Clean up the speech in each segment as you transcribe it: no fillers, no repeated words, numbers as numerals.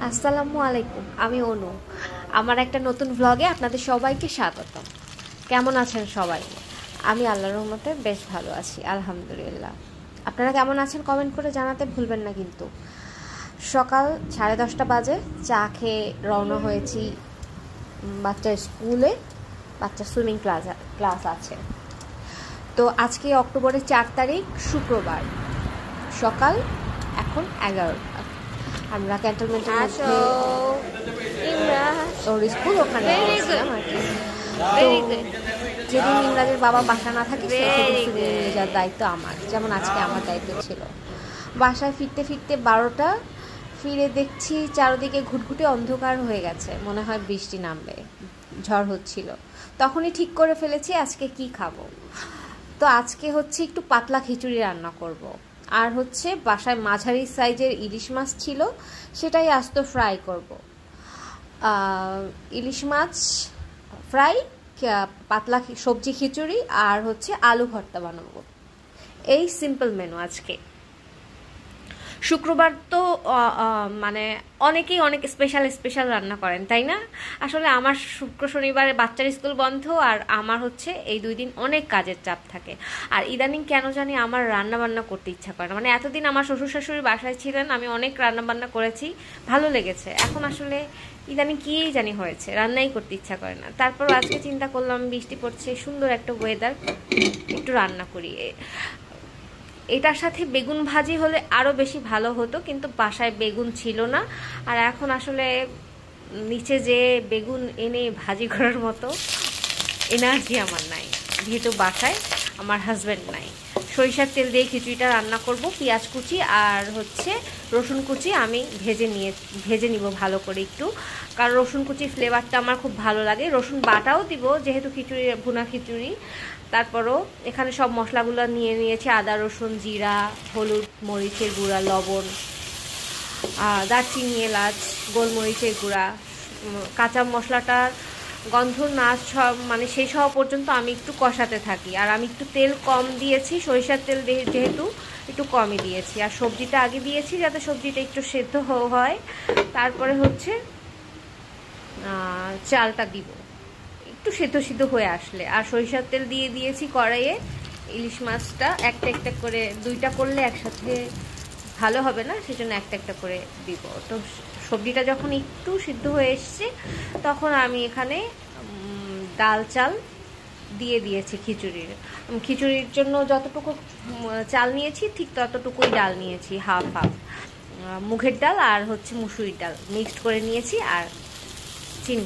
আসসালামু আলাইকুম, আমি অনু। আমার একটা নতুন ভ্লগে আপনাদের সবাইকে স্বাগতম। কেমন আছেন সবাই? আমি আল্লাহর রহমতে বেশ ভালো আছি, আলহামদুলিল্লাহ। আপনারা কেমন আছেন কমেন্ট করে জানাতে ভুলবেন না কিন্তু। সকাল 10:30 বাজে, চা খেয়ে রওনা হয়েছি বাচ্চার স্কুলে। বাচ্চার সুইমিং ক্লাস আছে। তো আজকে অক্টোবরের 4 তারিখ, শুক্রবার, সকাল এখন 11টা। আমরা ক্যান্টনমেন্টের মধ্যে ওর স্কুল, ওখানে গেছিলাম আর কি। যেদিন ইমরানের বাবা বাসা না থাকে সেদিন নিয়ে যাওয়ার দায়িত্ব আমার, যেমন আজকে আমার দায়িত্ব ছিল। বাসায় ফিরতে ফিরতে 12টা, ফিরে দেখছি চারদিকে ঘুটঘুটে অন্ধকার হয়ে গেছে, মনে হয় বৃষ্টি নামবে, ঝড় হচ্ছিল। তখনই ঠিক করে ফেলেছি আজকে কি খাবো। তো আজকে হচ্ছে একটু পাতলা খিচুড়ি রান্না করব। আর হচ্ছে বাসায় মাঝারি সাইজের ইলিশ মাছ ছিল, সেটাই আস্ত ফ্রাই করব। ইলিশ মাছ ফ্রাই, পাতলা সবজি খিচুড়ি, আর হচ্ছে আলু ভর্তা বানাবো। এই সিম্পল মেনু আজকে। শুক্রবার তো মানে অনেকেই অনেক স্পেশাল রান্না করেন, তাই না? আসলে আমার শুক্র শনিবারে বাচ্চার স্কুল বন্ধ, আর আমার হচ্ছে এই 2 দিন অনেক কাজের চাপ থাকে। আর ইদানিং কেন জানি আমার রান্না বান্না করতে ইচ্ছা করে না। মানে এতদিন আমার শ্বশুর শাশুড়ি বাসায় ছিলেন, আমি অনেক রান্না বান্না করেছি, ভালো লেগেছে। এখন আসলে ইদানিং কী জানি হয়েছে, রান্নাই করতে ইচ্ছা করে না। তারপর আজকে চিন্তা করলাম বৃষ্টি পড়ছে, সুন্দর একটা ওয়েদার, একটু রান্না করি। এটার সাথে বেগুন ভাজি হলে আরও বেশি ভালো হতো, কিন্তু বাসায় বেগুন ছিল না। আর এখন আসলে নিচে যে বেগুন এনে ভাজি করার মতো এনার্জি আমার নাই, যেহেতু বাসায় আমার হাজব্যান্ড নাই। সরিষার তেল দিয়ে খিচুড়িটা রান্না করব। পেঁয়াজ কুচি আর হচ্ছে রসুন কুচি আমি ভেজে নিব ভালো করে একটু, কারণ রসুন কুচির ফ্লেভারটা আমার খুব ভালো লাগে। রসুন বাটাও দিব, যেহেতু খিচুড়ি ভুনা খিচুড়ি। তারপরও এখানে সব মশলাগুলো নিয়ে নিয়েছি, আদা রসুন জিরা, হলুদ মরিচের গুঁড়া, লবণ, দারচিনি এলাচ, গোলমরিচের গুঁড়া। কাঁচা মশলাটার গন্ধ না মানে শেষ হওয়া পর্যন্ত আমি একটু কষাতে থাকি। আর আমি একটু তেল কম দিয়েছি, সরিষার তেল যেহেতু একটু কমই দিয়েছি। আর সবজিটা আগে দিয়েছি যাতে সবজিটা একটু সেদ্ধ হয়। তারপরে হচ্ছে চালটা দিব একটু সেদ্ধ হয়ে আসলে। আর সরিষার তেল দিয়ে দিয়েছি কড়াইয়ে। ইলিশ মাছটা একটা একটা করে, 2টা করলে একসাথে ভালো হবে না, সেজন্য একটা করে দিব। তো সবজিটা যখন একটু সিদ্ধ হয়ে এসছে, তখন আমি এখানে ডাল চাল দিয়ে দিয়েছি খিচুড়ির জন্য যতটুকু চাল নিয়েছি ঠিক ততটুকুই ডাল নিয়েছি, হাফ মুগের ডাল আর হচ্ছে মুসুরির ডাল মিক্সড করে নিয়েছি। আর চিনি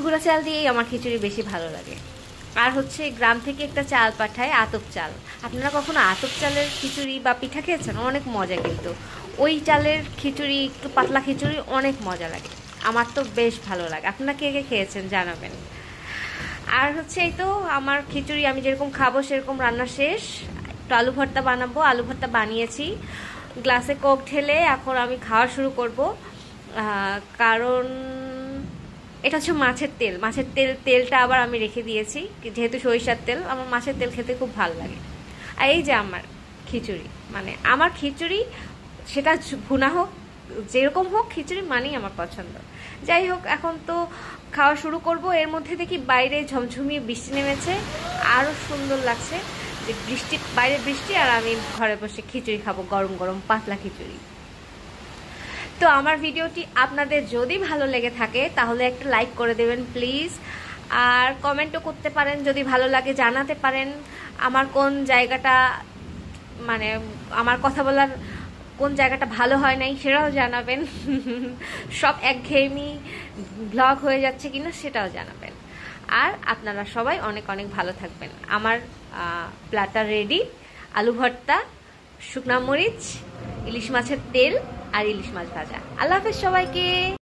গুঁড়া চাল দিয়েই আমার খিচুড়ি বেশি ভালো লাগে। আর হচ্ছে গ্রাম থেকে একটা চাল পাঠায়, আতপ চাল। আপনারা কখনো আতপ চালের খিচুড়ি বা পিঠা খেয়েছেন? অনেক মজা, কিন্তু ওই চালের খিচুড়ি, একটু পাতলা খিচুড়ি অনেক মজা লাগে। আমার তো বেশ ভালো লাগে। আপনারা কে কে খেয়েছেন জানাবেন। আর হচ্ছে এই তো আমার খিচুড়ি আমি যেরকম খাবো সেরকম রান্না শেষ। একটু আলু ভর্তা বানাবো, আলু ভর্তা বানিয়েছি। গ্লাসে কোক ঢেলে এখন আমি খাওয়া শুরু করব, কারণ এটা হচ্ছে মাছের তেলটা আবার আমি রেখে দিয়েছি, যেহেতু সরিষার তেল। আমার মাছের তেল খেতে খুব ভালো লাগে। আর এই যে আমার খিচুড়ি, মানে আমার খিচুড়ি, সেটা ভুনা হোক যেরকম হোক, খিচুড়ি মানেই আমার পছন্দ। যাই হোক, এখন তো খাওয়া শুরু করব। এর মধ্যে দেখি বাইরে ঝমঝমিয়ে বৃষ্টি নেমেছে, আরও সুন্দর লাগছে যে বাইরে বৃষ্টি আর আমি ঘরে বসে খিচুড়ি খাবো, গরম গরম পাতলা খিচুড়ি। তো আমার ভিডিওটি আপনাদের যদি ভালো লেগে থাকে তাহলে একটা লাইক করে দেবেন প্লিজ। আর কমেন্টও করতে পারেন, যদি ভালো লাগে জানাতে পারেন আমার কোন জায়গাটা, মানে আমার কথা বলার কোন জায়গাটা ভালো হয় নাই সেটাও জানাবেন। সব একঘেয়েমি ব্লগ হয়ে যাচ্ছে কিনা সেটাও জানাবেন। আর আপনারা সবাই অনেক অনেক ভালো থাকবেন। আমার প্লাটার রেডি, আলু ভর্তা, শুকনা মরিচ, ইলিশ মাছের তেল আর ইলিশ মাছ ভাজা। আল্লাহ হাফেজ সবাইকে।